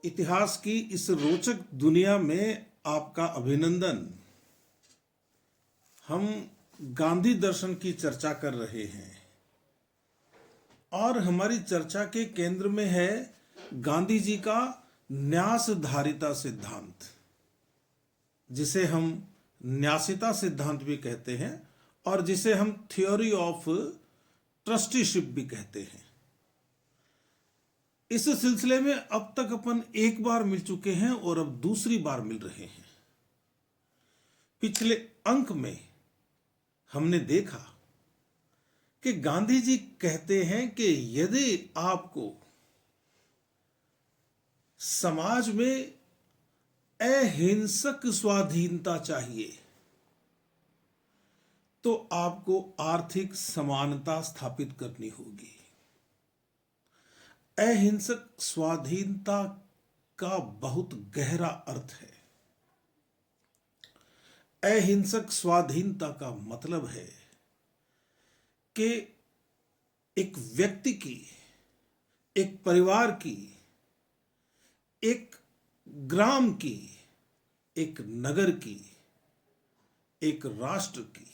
इतिहास की इस रोचक दुनिया में आपका अभिनंदन। हम गांधी दर्शन की चर्चा कर रहे हैं और हमारी चर्चा के केंद्र में है गांधी जी का न्यासधारिता सिद्धांत, जिसे हम न्यासिता सिद्धांत भी कहते हैं और जिसे हम थ्योरी ऑफ ट्रस्टीशिप भी कहते हैं। इस सिलसिले में अब तक अपन एक बार मिल चुके हैं और अब दूसरी बार मिल रहे हैं। पिछले अंक में हमने देखा कि गांधी जी कहते हैं कि यदि आपको समाज में अहिंसक स्वाधीनता चाहिए तो आपको आर्थिक समानता स्थापित करनी होगी। अहिंसक स्वाधीनता का बहुत गहरा अर्थ है। अहिंसक स्वाधीनता का मतलब है कि एक व्यक्ति की, एक परिवार की, एक ग्राम की, एक नगर की, एक राष्ट्र की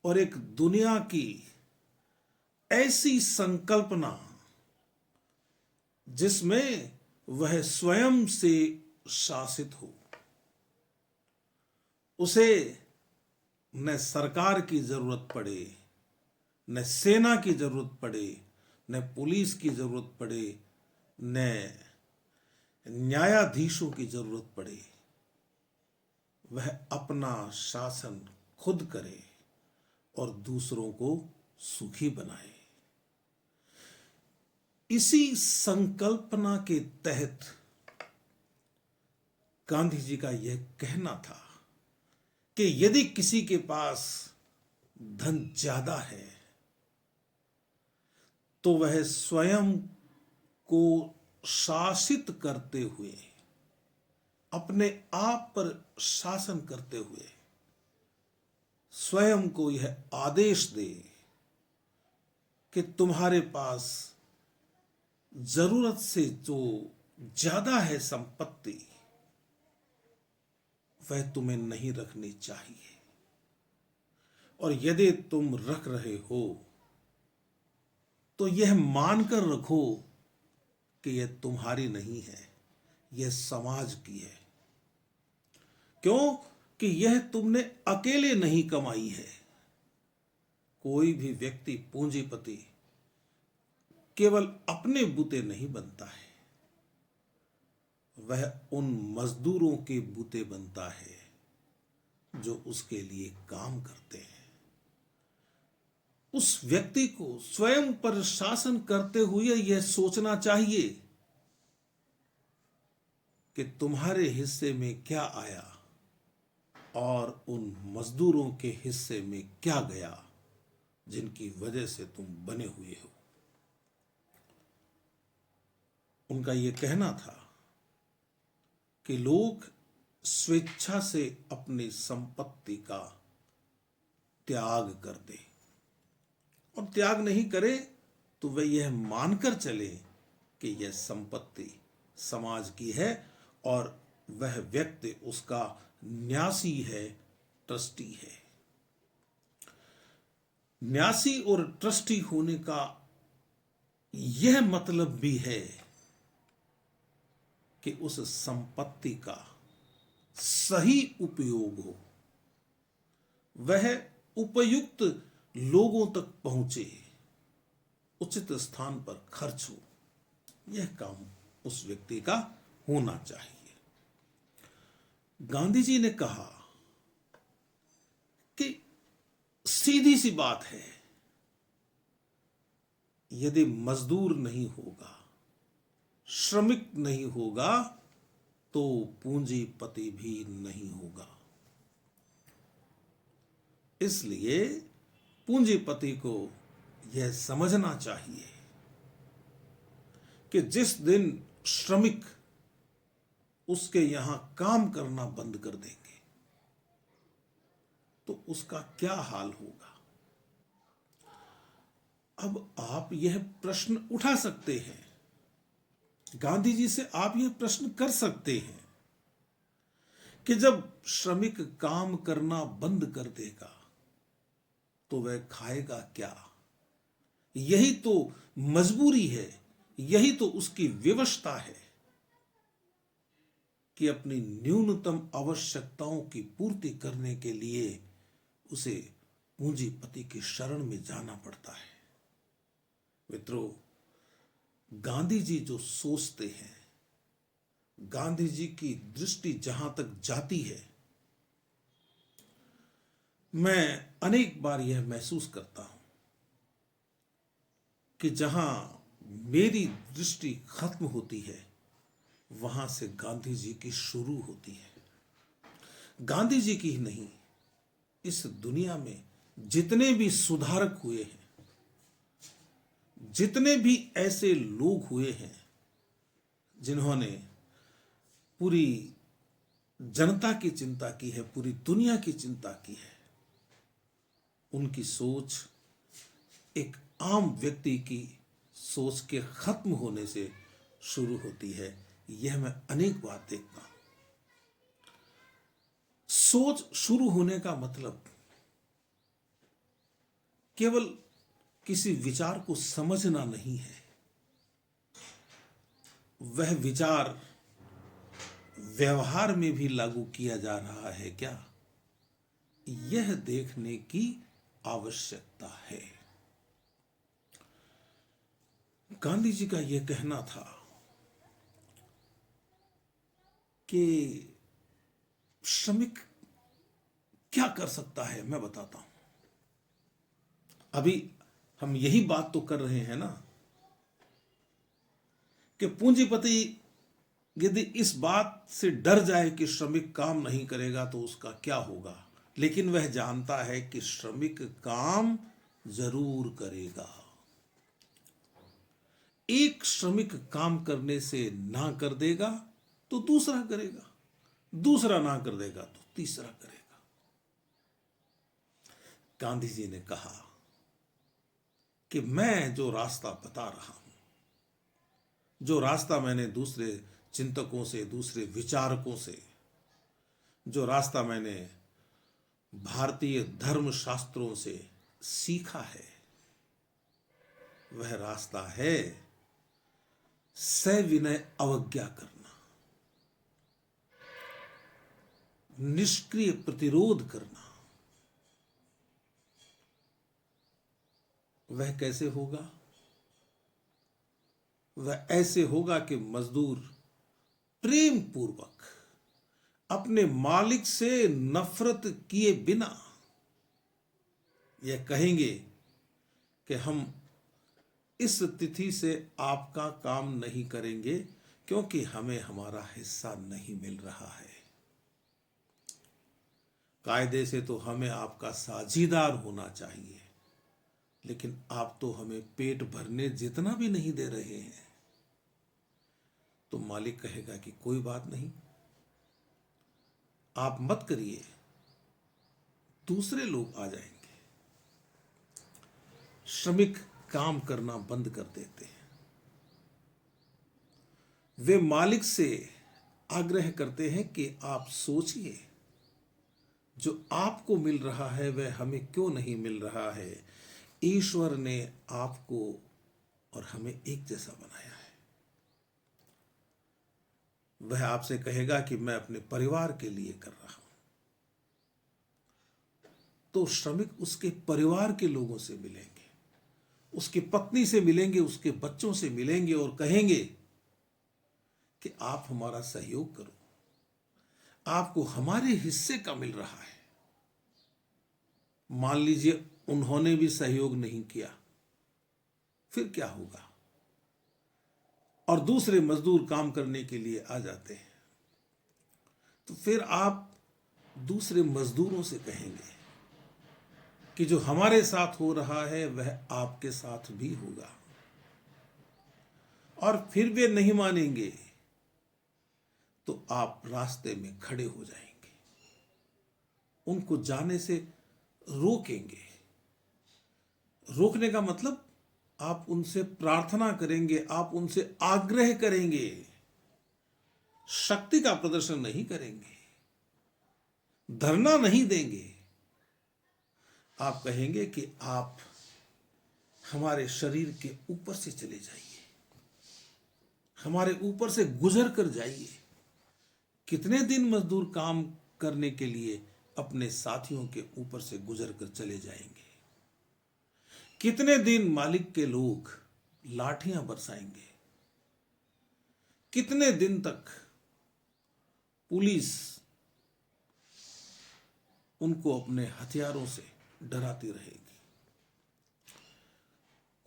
और एक दुनिया की ऐसी संकल्पना जिसमें वह स्वयं से शासित हो। उसे न सरकार की जरूरत पड़े, न सेना की जरूरत पड़े, न पुलिस की जरूरत पड़े, न न्यायाधीशों की जरूरत पड़े। वह अपना शासन खुद करे और दूसरों को सुखी बनाए। इसी संकल्पना के तहत गांधी जी का यह कहना था कि यदि किसी के पास धन ज्यादा है तो वह स्वयं को शासित करते हुए, अपने आप पर शासन करते हुए स्वयं को यह आदेश दे कि तुम्हारे पास जरूरत से जो ज्यादा है संपत्ति, वह तुम्हें नहीं रखनी चाहिए, और यदि तुम रख रहे हो तो यह मानकर रखो कि यह तुम्हारी नहीं है, यह समाज की है। क्यों कि यह तुमने अकेले नहीं कमाई है। कोई भी व्यक्ति पूंजीपति केवल अपने बूते नहीं बनता है, वह उन मजदूरों के बूते बनता है जो उसके लिए काम करते हैं। उस व्यक्ति को स्वयं पर शासन करते हुए यह सोचना चाहिए कि तुम्हारे हिस्से में क्या आया और उन मजदूरों के हिस्से में क्या गया जिनकी वजह से तुम बने हुए हो। उनका यह कहना था कि लोग स्वेच्छा से अपनी संपत्ति का त्याग कर दे, और त्याग नहीं करे तो वह यह मानकर चले कि यह संपत्ति समाज की है और वह व्यक्ति उसका न्यासी है, ट्रस्टी है। न्यासी और ट्रस्टी होने का यह मतलब भी है कि उस संपत्ति का सही उपयोग हो, वह उपयुक्त लोगों तक पहुंचे, उचित स्थान पर खर्च हो। यह काम उस व्यक्ति का होना चाहिए। गांधी जी ने कहा कि सीधी सी बात है, यदि मजदूर नहीं होगा, श्रमिक नहीं होगा तो पूंजीपति भी नहीं होगा। इसलिए पूंजीपति को यह समझना चाहिए कि जिस दिन श्रमिक उसके यहां काम करना बंद कर देंगे तो उसका क्या हाल होगा। अब आप यह प्रश्न उठा सकते हैं गांधी जी से आप यह प्रश्न कर सकते हैं कि जब श्रमिक काम करना बंद कर देगा तो वह खाएगा क्या? यही तो मजबूरी है, यही तो उसकी विवशता है कि अपनी न्यूनतम आवश्यकताओं की पूर्ति करने के लिए उसे पूंजीपति की शरण में जाना पड़ता है। मित्रों, गांधी जी जो सोचते हैं, गांधी जी की दृष्टि जहां तक जाती है, मैं अनेक बार यह महसूस करता हूं कि जहां मेरी दृष्टि खत्म होती है वहां से गांधी जी की शुरू होती है। गांधी जी की ही नहीं, इस दुनिया में जितने भी सुधारक हुए हैं, जितने भी ऐसे लोग हुए हैं जिन्होंने पूरी जनता की चिंता की है, पूरी दुनिया की चिंता की है, उनकी सोच एक आम व्यक्ति की सोच के खत्म होने से शुरू होती है। यह मैं अनेक बार देखता हूं। सोच शुरू होने का मतलब केवल किसी विचार को समझना नहीं है, वह विचार व्यवहार में भी लागू किया जा रहा है क्या, यह देखने की आवश्यकता है। गांधी जी का यह कहना था कि श्रमिक क्या कर सकता है, मैं बताता हूं। अभी हम यही बात तो कर रहे हैं ना कि पूंजीपति यदि इस बात से डर जाए कि श्रमिक काम नहीं करेगा तो उसका क्या होगा, लेकिन वह जानता है कि श्रमिक काम जरूर करेगा। एक श्रमिक काम करने से ना कर देगा तो दूसरा करेगा, दूसरा ना कर देगा तो तीसरा करेगा। गांधी जी ने कहा कि मैं जो रास्ता बता रहा हूं, जो रास्ता मैंने दूसरे चिंतकों से, दूसरे विचारकों से, जो रास्ता मैंने भारतीय धर्म शास्त्रों से सीखा है, वह रास्ता है सविनय अवज्ञा करना, निष्क्रिय प्रतिरोध करना। वह कैसे होगा? वह ऐसे होगा कि मजदूर प्रेम पूर्वक अपने मालिक से नफरत किए बिना यह कहेंगे कि हम इस तिथि से आपका काम नहीं करेंगे क्योंकि हमें हमारा हिस्सा नहीं मिल रहा है। कायदे से तो हमें आपका साझीदार होना चाहिए, लेकिन आप तो हमें पेट भरने जितना भी नहीं दे रहे हैं। तो मालिक कहेगा कि कोई बात नहीं, आप मत करिए, दूसरे लोग आ जाएंगे। श्रमिक काम करना बंद कर देते हैं। वे मालिक से आग्रह करते हैं कि आप सोचिए, जो आपको मिल रहा है वह हमें क्यों नहीं मिल रहा है। ईश्वर ने आपको और हमें एक जैसा बनाया है। वह आपसे कहेगा कि मैं अपने परिवार के लिए कर रहा हूं, तो श्रमिक उसके परिवार के लोगों से मिलेंगे, उसकी पत्नी से मिलेंगे, उसके बच्चों से मिलेंगे और कहेंगे कि आप हमारा सहयोग करो, आपको हमारे हिस्से का मिल रहा है। मान लीजिए उन्होंने भी सहयोग नहीं किया, फिर क्या होगा? और दूसरे मजदूर काम करने के लिए आ जाते हैं, तो फिर आप दूसरे मजदूरों से कहेंगे कि जो हमारे साथ हो रहा है वह आपके साथ भी होगा। और फिर वे नहीं मानेंगे तो आप रास्ते में खड़े हो जाएंगे, उनको जाने से रोकेंगे। रोकने का मतलब आप उनसे प्रार्थना करेंगे, आप उनसे आग्रह करेंगे, शक्ति का प्रदर्शन नहीं करेंगे, धरना नहीं देंगे। आप कहेंगे कि आप हमारे शरीर के ऊपर से चले जाइए, हमारे ऊपर से गुजर कर जाइए। कितने दिन मजदूर काम करने के लिए अपने साथियों के ऊपर से गुजर कर चले जाएंगे? कितने दिन मालिक के लोग लाठियां बरसाएंगे? कितने दिन तक पुलिस उनको अपने हथियारों से डराती रहेगी?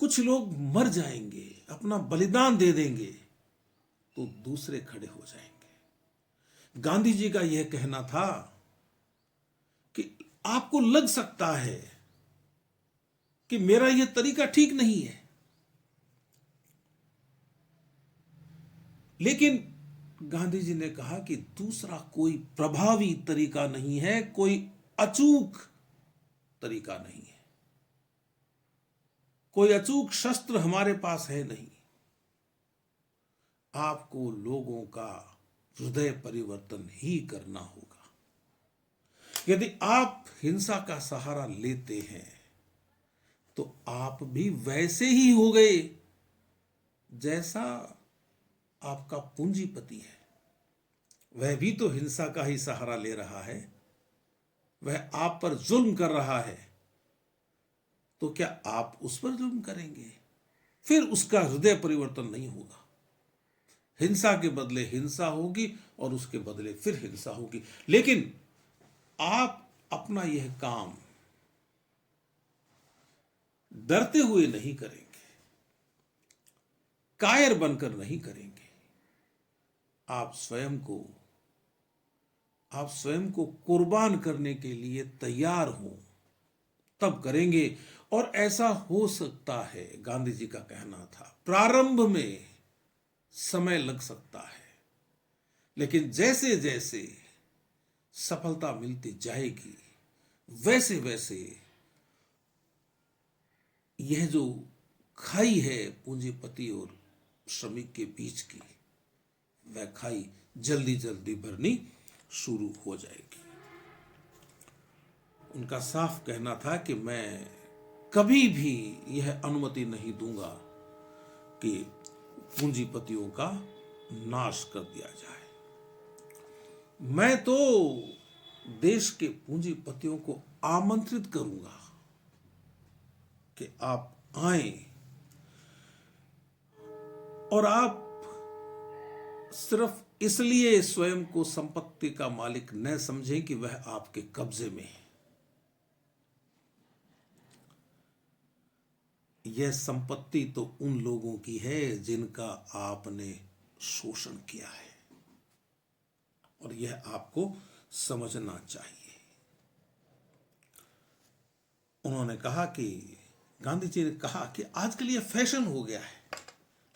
कुछ लोग मर जाएंगे, अपना बलिदान दे देंगे, तो दूसरे खड़े हो जाएंगे। गांधी जी का यह कहना था कि आपको लग सकता है कि मेरा यह तरीका ठीक नहीं है, लेकिन गांधी जी ने कहा कि दूसरा कोई प्रभावी तरीका नहीं है, कोई अचूक तरीका नहीं है, कोई अचूक शस्त्र हमारे पास है नहीं। आपको लोगों का हृदय परिवर्तन ही करना होगा। यदि आप हिंसा का सहारा लेते हैं तो आप भी वैसे ही हो गए जैसा आपका पूंजीपति है। वह भी तो हिंसा का ही सहारा ले रहा है, वह आप पर जुल्म कर रहा है, तो क्या आप उस पर जुल्म करेंगे? फिर उसका हृदय परिवर्तन नहीं होगा। हिंसा के बदले हिंसा होगी और उसके बदले फिर हिंसा होगी। लेकिन आप अपना यह काम डरते हुए नहीं करेंगे, कायर बनकर नहीं करेंगे। आप स्वयं को कुर्बान करने के लिए तैयार हो, तब करेंगे। और ऐसा हो सकता है, गांधी जी का कहना था, प्रारंभ में समय लग सकता है, लेकिन जैसे जैसे सफलता मिलती जाएगी वैसे वैसे यह जो खाई है पूंजीपति और श्रमिक के बीच की, वह खाई जल्दी जल्दी भरनी शुरू हो जाएगी। उनका साफ कहना था कि मैं कभी भी यह अनुमति नहीं दूंगा कि पूंजीपतियों का नाश कर दिया जाए। मैं तो देश के पूंजीपतियों को आमंत्रित करूंगा कि आप आए और आप सिर्फ इसलिए स्वयं को संपत्ति का मालिक न समझें कि वह आपके कब्जे में है। यह संपत्ति तो उन लोगों की है जिनका आपने शोषण किया है, और यह आपको समझना चाहिए। उन्होंने कहा कि गांधी जी ने कहा कि आजकल यह फैशन हो गया है,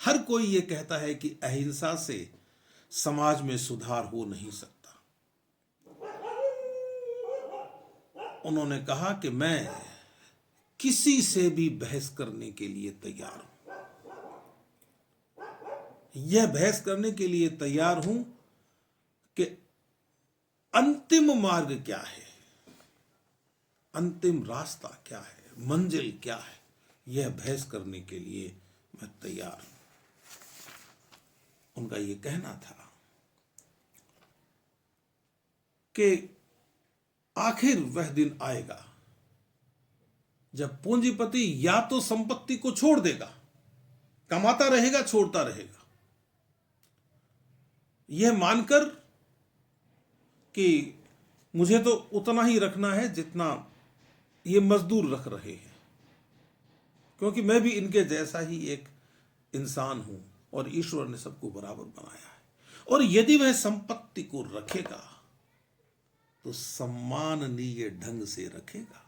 हर कोई यह कहता है कि अहिंसा से समाज में सुधार हो नहीं सकता। उन्होंने कहा कि मैं किसी से भी बहस करने के लिए तैयार हूं, यह बहस करने के लिए तैयार हूं कि अंतिम मार्ग क्या है, अंतिम रास्ता क्या है, मंजिल क्या है, यह बहस करने के लिए मैं तैयार हूं। उनका यह कहना था कि आखिर वह दिन आएगा जब पूंजीपति या तो संपत्ति को छोड़ देगा, कमाता रहेगा, छोड़ता रहेगा, यह मानकर कि मुझे तो उतना ही रखना है जितना ये मजदूर रख रहे हैं, क्योंकि मैं भी इनके जैसा ही एक इंसान हूं और ईश्वर ने सबको बराबर बनाया है। और यदि वह संपत्ति को रखेगा तो सम्माननीय ढंग से रखेगा,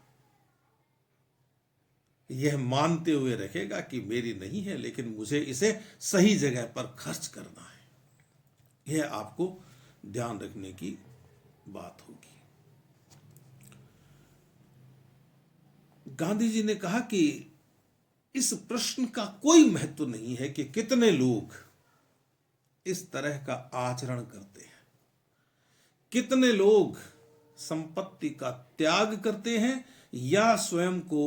यह मानते हुए रखेगा कि मेरी नहीं है, लेकिन मुझे इसे सही जगह पर खर्च करना है। यह आपको ध्यान रखने की बात होगी। गांधी जी ने कहा कि इस प्रश्न का कोई महत्व नहीं है कि कितने लोग इस तरह का आचरण करते हैं, कितने लोग संपत्ति का त्याग करते हैं या स्वयं को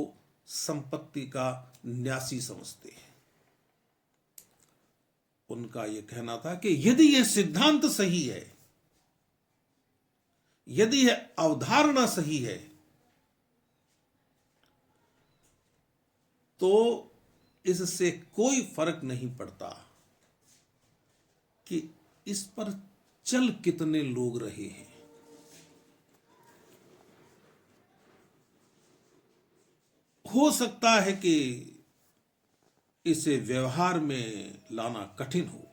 संपत्ति का न्यासी समझते हैं। उनका यह कहना था कि यदि यह सिद्धांत सही है, यदि यह अवधारणा सही है, तो इससे कोई फर्क नहीं पड़ता कि इस पर चल कितने लोग रहे हैं। हो सकता है कि इसे व्यवहार में लाना कठिन हो,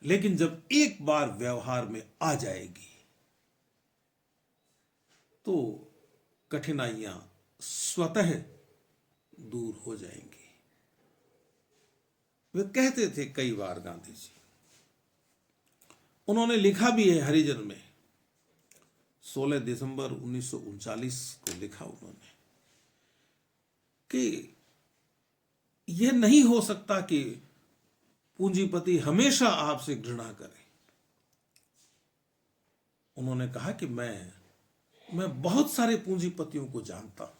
लेकिन जब एक बार व्यवहार में आ जाएगी तो कठिनाइयां स्वतः दूर हो जाएंगी। वे कहते थे कई बार गांधी जी, उन्होंने लिखा भी है हरिजन में, 16 दिसंबर 1939 को लिखा उन्होंने कि यह नहीं हो सकता कि पूंजीपति हमेशा आपसे घृणा करे। उन्होंने कहा कि मैं बहुत सारे पूंजीपतियों को जानता हूं,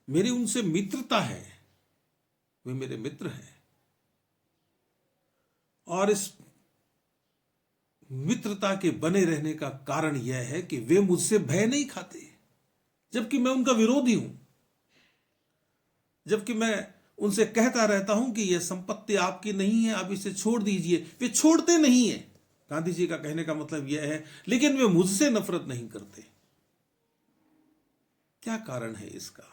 मेरी उनसे मित्रता है, वे मेरे मित्र हैं, और इस मित्रता के बने रहने का कारण यह है कि वे मुझसे भय नहीं खाते, जबकि मैं उनका विरोधी हूं, जबकि मैं उनसे कहता रहता हूं कि यह संपत्ति आपकी नहीं है, आप इसे छोड़ दीजिए। वे छोड़ते नहीं है। गांधी जी का कहने का मतलब यह है, लेकिन वे मुझसे नफरत नहीं करते। क्या कारण है इसका?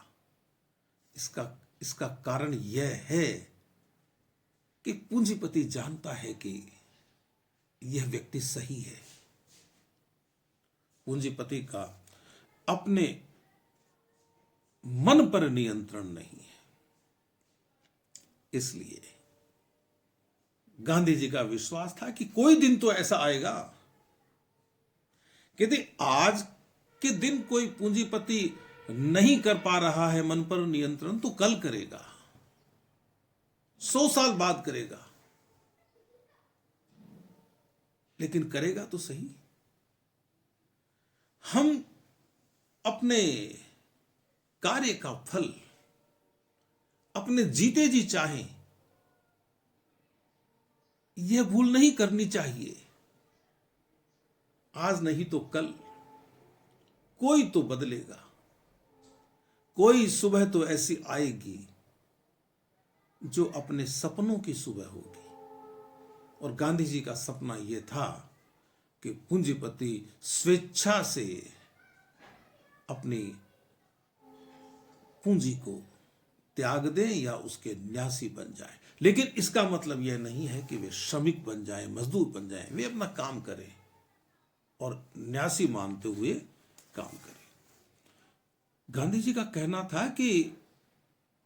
इसका कारण यह है कि पूंजीपति जानता है कि यह व्यक्ति सही है। पूंजीपति का अपने मन पर नियंत्रण नहीं है। इसलिए गांधी जी का विश्वास था कि कोई दिन तो ऐसा आएगा कि यदि आज के दिन कोई पूंजीपति नहीं कर पा रहा है मन पर नियंत्रण, तो कल करेगा, 100 साल बाद करेगा, लेकिन करेगा तो सही। हम अपने कार्य का फल अपने जीते जी चाहें, यह भूल नहीं करनी चाहिए। आज नहीं तो कल कोई तो बदलेगा, कोई सुबह तो ऐसी आएगी जो अपने सपनों की सुबह होगी। और गांधी जी का सपना यह था कि पूंजीपति स्वेच्छा से अपनी पूंजी को त्याग दें या उसके न्यासी बन जाए। लेकिन इसका मतलब यह नहीं है कि वे श्रमिक बन जाएं, मजदूर बन जाएं। वे अपना काम करें और न्यासी मानते हुए काम करें। गांधी जी का कहना था कि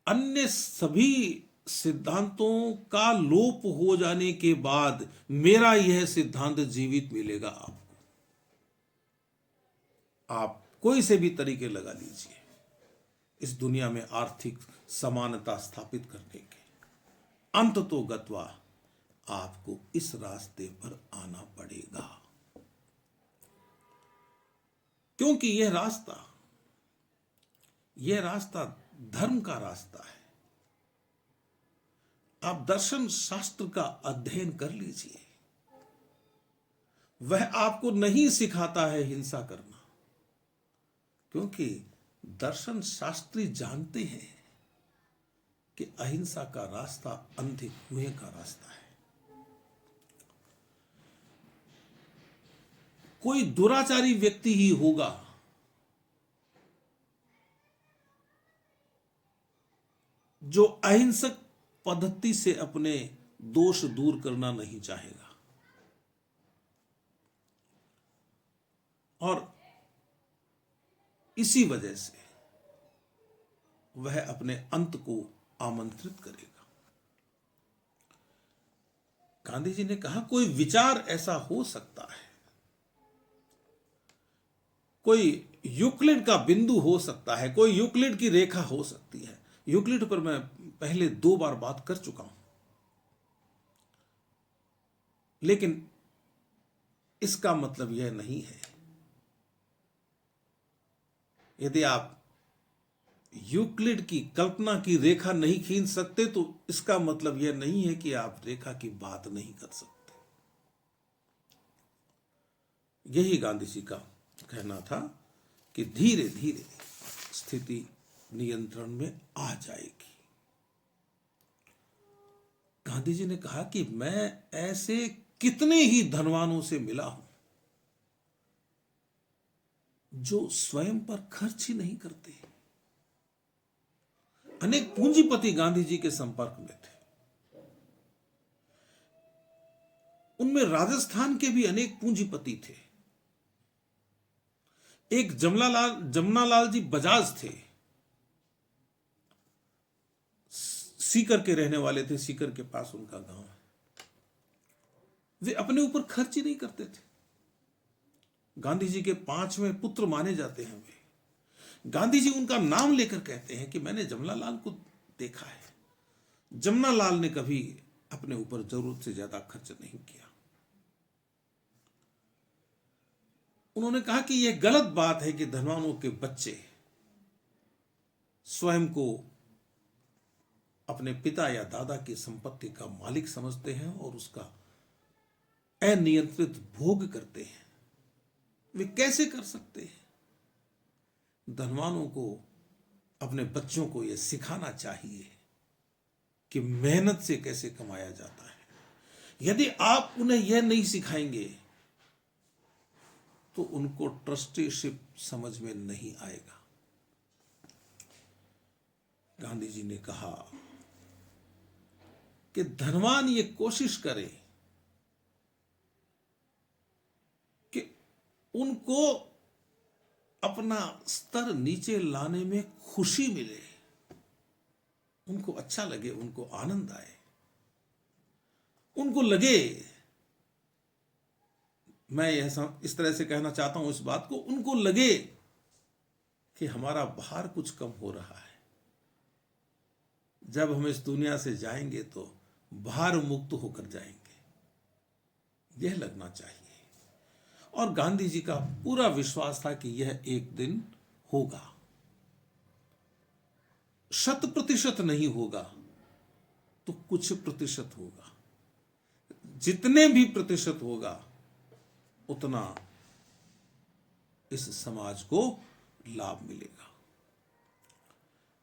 अन्य सभी सिद्धांतों का लोप हो जाने के बाद मेरा यह सिद्धांत जीवित मिलेगा आपको। आप कोई से भी तरीके लगा लीजिए इस दुनिया में आर्थिक समानता स्थापित करने के, अंत तो गत्वा आपको इस रास्ते पर आना पड़ेगा, क्योंकि यह रास्ता धर्म का रास्ता है। आप दर्शन शास्त्र का अध्ययन कर लीजिए, वह आपको नहीं सिखाता है हिंसा करना, क्योंकि दर्शन शास्त्री जानते हैं कि अहिंसा का रास्ता अंधे कुएं का रास्ता है। कोई दुराचारी व्यक्ति ही होगा जो अहिंसक पद्धति से अपने दोष दूर करना नहीं चाहेगा, और इसी वजह से वह अपने अंत को आमंत्रित करेगा। गांधी जी ने कहा, कोई विचार ऐसा हो सकता है, कोई यूक्लिड का बिंदु हो सकता है, कोई यूक्लिड की रेखा हो सकती है। यूक्लिड पर मैं पहले 2 बार बात कर चुका हूं, लेकिन इसका मतलब यह नहीं है, यदि आप यूक्लिड की कल्पना की रेखा नहीं खींच सकते तो इसका मतलब यह नहीं है कि आप रेखा की बात नहीं कर सकते। यही गांधी जी का कहना था कि धीरे धीरे स्थिति नियंत्रण में आ जाएगी। गांधी जी ने कहा कि मैं ऐसे कितने ही धनवानों से मिला हूं जो स्वयं पर खर्च ही नहीं करते। अनेक पूंजीपति गांधी जी के संपर्क में थे, उनमें राजस्थान के भी अनेक पूंजीपति थे। एक जमनालाल जी बजाज थे, सीकर के रहने वाले थे, सीकर के पास उनका गांव है। वे अपने ऊपर खर्च ही नहीं करते थे। गांधी जी के 5वें पुत्र माने जाते हैं वे। गांधी जी उनका नाम लेकर कहते हैं कि मैंने जमनालाल को देखा है। जमनालाल ने कभी अपने ऊपर जरूरत से ज्यादा खर्च नहीं किया। उन्होंने कहा कि यह गलत बात है कि धनवानों के बच्चे स्वयं को अपने पिता या दादा की संपत्ति का मालिक समझते हैं और उसका अनियंत्रित भोग करते हैं। वे कैसे कर सकते हैं? धनवानों को अपने बच्चों को यह सिखाना चाहिए कि मेहनत से कैसे कमाया जाता है। यदि आप उन्हें यह नहीं सिखाएंगे तो उनको ट्रस्टीशिप समझ में नहीं आएगा। गांधी जी ने कहा कि धनवान ये कोशिश करे कि उनको अपना स्तर नीचे लाने में खुशी मिले, उनको अच्छा लगे, उनको आनंद आए, उनको लगे, मैं इस तरह से कहना चाहता हूं इस बात को, उनको लगे कि हमारा भार कुछ कम हो रहा है। जब हम इस दुनिया से जाएंगे तो भार मुक्त होकर जाएंगे, यह लगना चाहिए। और गांधी जी का पूरा विश्वास था कि यह एक दिन होगा। 100% नहीं होगा तो कुछ प्रतिशत होगा। जितने भी प्रतिशत होगा उतना इस समाज को लाभ मिलेगा।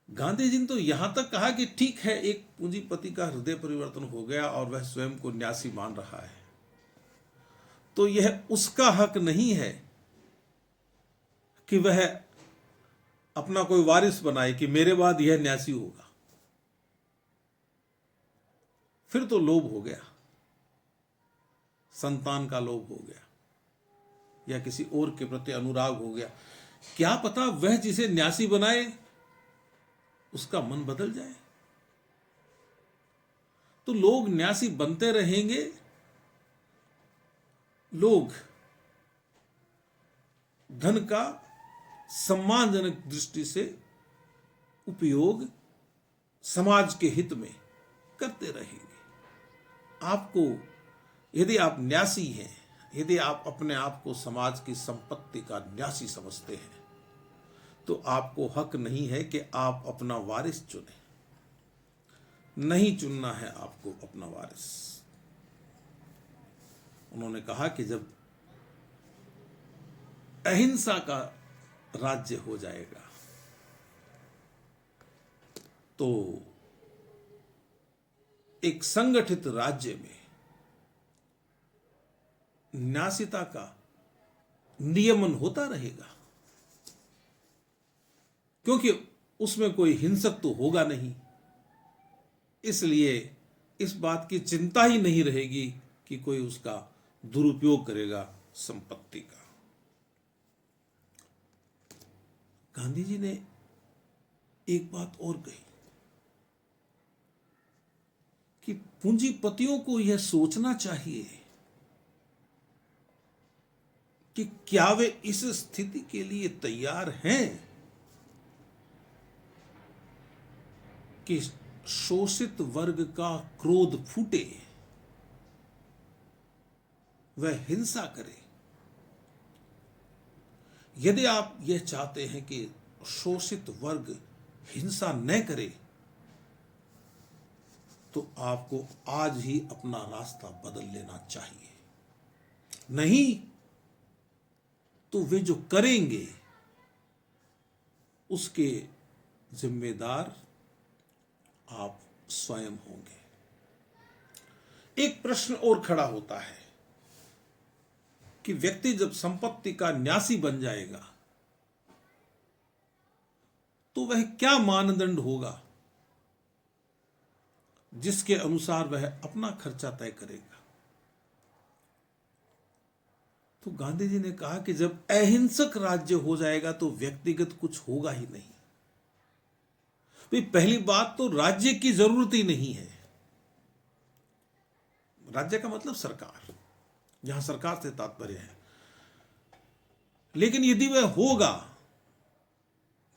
गांधी जी ने तो यहां तक कहा कि ठीक है, एक पूंजीपति का हृदय परिवर्तन हो गया और वह स्वयं को न्यासी मान रहा है, तो यह उसका हक नहीं है कि वह अपना कोई वारिस बनाए कि मेरे बाद यह न्यासी होगा। फिर तो लोभ हो गया, संतान का लोभ हो गया या किसी और के प्रति अनुराग हो गया। क्या पता वह जिसे न्यासी बनाए उसका मन बदल जाए, तो लोग न्यासी बनते रहेंगे। लोग धन का सम्मानजनक दृष्टि से उपयोग समाज के हित में करते रहेंगे। आपको, यदि आप न्यासी हैं, यदि आप अपने आप को समाज की संपत्ति का न्यासी समझते हैं, तो आपको हक नहीं है कि आप अपना वारिस चुनें। नहीं चुनना है आपको अपना वारिस। उन्होंने कहा कि जब अहिंसा का राज्य हो जाएगा तो एक संगठित राज्य में न्यासिता का नियमन होता रहेगा, क्योंकि उसमें कोई हिंसक तो होगा नहीं। इसलिए इस बात की चिंता ही नहीं रहेगी कि कोई उसका दुरुपयोग करेगा संपत्ति का। गांधी जी ने एक बात और कही कि पूंजीपतियों को यह सोचना चाहिए कि क्या वे इस स्थिति के लिए तैयार हैं कि शोषित वर्ग का क्रोध फूटे, वह हिंसा करे। यदि आप यह चाहते हैं कि शोषित वर्ग हिंसा न करे, तो आपको आज ही अपना रास्ता बदल लेना चाहिए। नहीं तो वे जो करेंगे उसके जिम्मेदार आप स्वयं होंगे। एक प्रश्न और खड़ा होता है कि व्यक्ति जब संपत्ति का न्यासी बन जाएगा तो वह क्या मानदंड होगा जिसके अनुसार वह अपना खर्चा तय करेगा। तो गांधी जी ने कहा कि जब अहिंसक राज्य हो जाएगा तो व्यक्तिगत कुछ होगा ही नहीं। भाई पहली बात तो राज्य की जरूरत ही नहीं है। राज्य का मतलब सरकार, जहां सरकार से तात्पर्य है। लेकिन यदि वह होगा,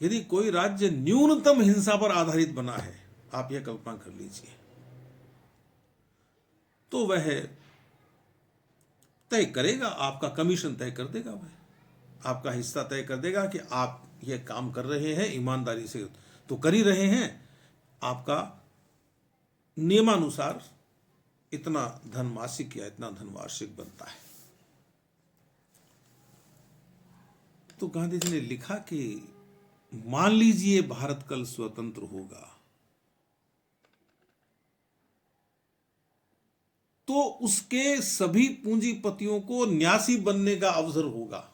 यदि कोई राज्य न्यूनतम हिंसा पर आधारित बना है, आप यह कल्पना कर लीजिए, तो वह तय करेगा, आपका कमीशन तय कर देगा, वह आपका हिस्सा तय कर देगा कि आप यह काम कर रहे हैं ईमानदारी से तो कर ही रहे हैं, आपका नियमानुसार इतना धन मासिक या इतना धन वार्षिक बनता है। तो गांधी जी ने लिखा कि मान लीजिए भारत कल स्वतंत्र होगा, तो उसके सभी पूंजीपतियों को न्यासी बनने का अवसर होगा।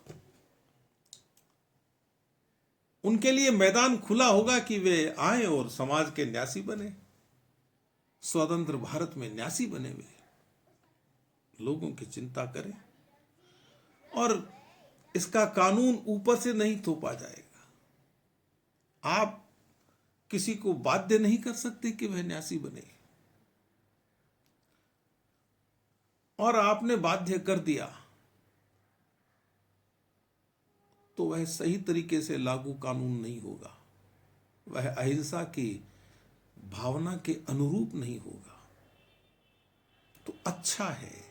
उनके लिए मैदान खुला होगा कि वे आए और समाज के न्यासी बने, स्वतंत्र भारत में न्यासी बने, वे लोगों की चिंता करें। और इसका कानून ऊपर से नहीं थोपा जाएगा। आप किसी को बाध्य नहीं कर सकते कि वह न्यासी बने, और आपने बाध्य कर दिया तो वह सही तरीके से लागू कानून नहीं होगा, वह अहिंसा की भावना के अनुरूप नहीं होगा। तो अच्छा है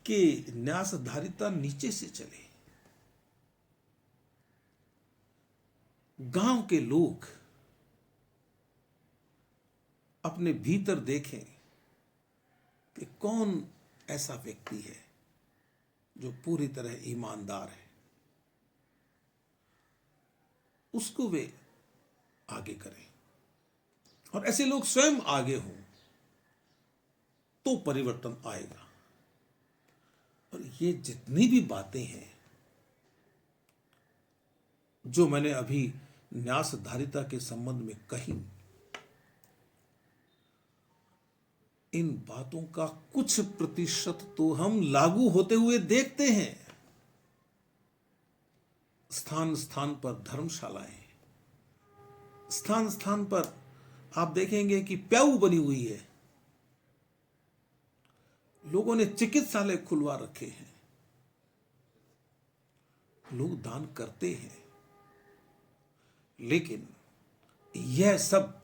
कि न्यासधारिता नीचे से चले। गांव के लोग अपने भीतर देखें कि कौन ऐसा व्यक्ति है जो पूरी तरह ईमानदार है, उसको वे आगे करें। और ऐसे लोग स्वयं आगे हों तो परिवर्तन आएगा। और ये जितनी भी बातें हैं जो मैंने अभी न्यासधारिता के संबंध में कही, इन बातों का कुछ प्रतिशत तो हम लागू होते हुए देखते हैं। स्थान स्थान पर धर्मशालाएं, स्थान स्थान पर आप देखेंगे कि प्याऊ बनी हुई है, लोगों ने चिकित्सालय खुलवा रखे हैं, लोग दान करते हैं। लेकिन यह सब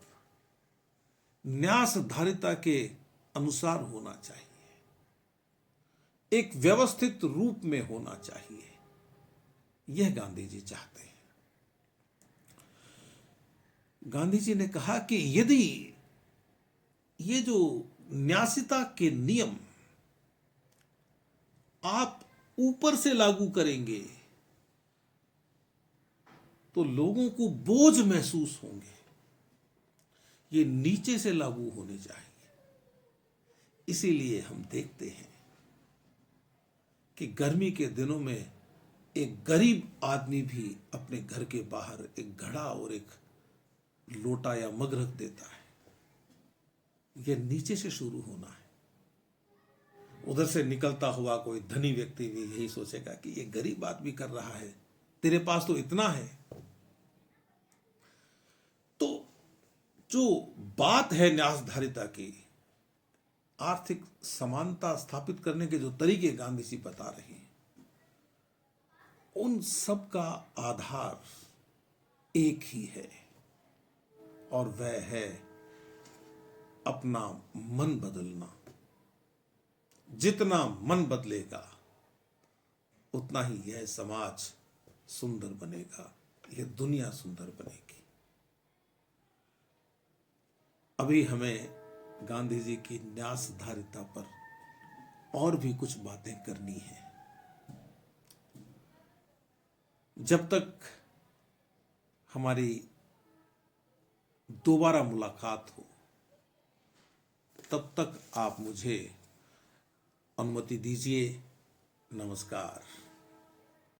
न्यासधारिता के अनुसार होना चाहिए, एक व्यवस्थित रूप में होना चाहिए। यह गांधी जी चाहते हैं। गांधी जी ने कहा कि यदि ये जो न्यासिता के नियम आप ऊपर से लागू करेंगे तो लोगों को बोझ महसूस होंगे, ये नीचे से लागू होने चाहिए। इसीलिए हम देखते हैं कि गर्मी के दिनों में एक गरीब आदमी भी अपने घर के बाहर एक घड़ा और एक लोटा या मग रख देता है। यह नीचे से शुरू होना है। उधर से निकलता हुआ कोई धनी व्यक्ति भी यही सोचेगा कि यह गरीब आदमी कर रहा है, तेरे पास तो इतना है। तो जो बात है न्यासधारिता की, आर्थिक समानता स्थापित करने के जो तरीके गांधी जी बता रहे हैं, उन सब का आधार एक ही है, और वह है अपना मन बदलना। जितना मन बदलेगा उतना ही यह समाज सुंदर बनेगा, यह दुनिया सुंदर बनेगी। अभी हमें गांधी जी की न्यासधारिता पर और भी कुछ बातें करनी है। जब तक हमारी दोबारा मुलाकात हो तब तक आप मुझे अनुमति दीजिए। नमस्कार।